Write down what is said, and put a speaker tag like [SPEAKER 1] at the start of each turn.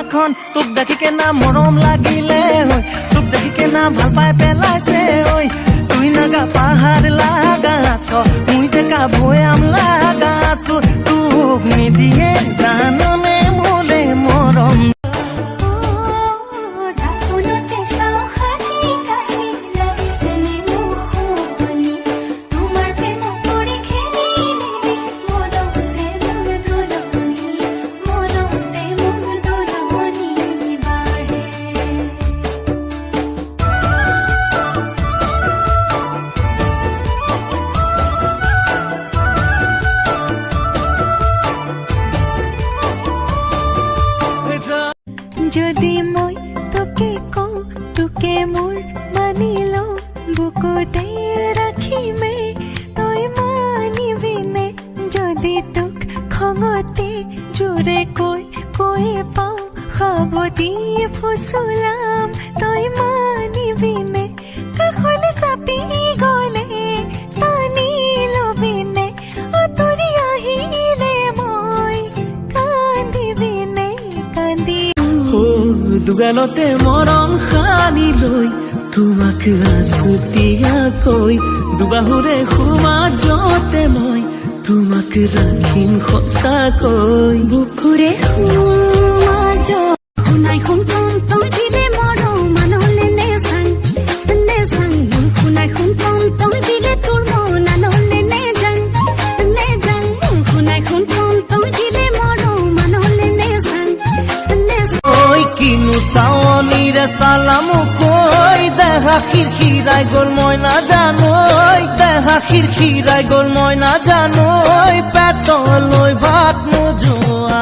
[SPEAKER 1] তোক দেখি কেনা মৰম লাগিলে হৈ তোক দেখি কেনা ভাল পাই পেলাইছে ঐ তুই নাগা পাহাৰ লাগাছ মুই টেকা ভৈয়াম লাগাছ তোক নিদিয়ে জাননে মোলে মৰম
[SPEAKER 2] যদি মই তোকে কওঁ তোকে মোৰ মানি লওঁ বুকুতে ৰাখিমে তই মানিবিনে যদি তোক খঙতে জোৰে কৈ পাওঁ সাৱতি ফুচুলাম তই মানিবিনে কাষলৈ চাপি গ'লে টানি ল'বিনে আঁতৰি আহিলে মই কান্দিবিনে কান্দি
[SPEAKER 1] দুগালতে মৰম সানি লৈ তোমাক আছুতীয়াকৈ দুবাহুৰে সমাজতে মই তোমাক ৰাখিম সঁচাকৈ
[SPEAKER 2] বুকুৰে সমাজত শুনাই শুনতম তম দিলে মৰম মানলে নেজাং শুনাই শুনতম তম দিলে তোৰ মন আনলে নেজাং শুনাই শুনতম তম দিলে মৰম মানলে নেজাং
[SPEAKER 1] কিনো চাৱনীৰে চালামো কৈ দেহা খিৰখিৰাই গ'ল মই নাজানো দেহা খিৰখিৰাই গ'ল মই নাজানো পেটলৈ ভাত নোযোৱা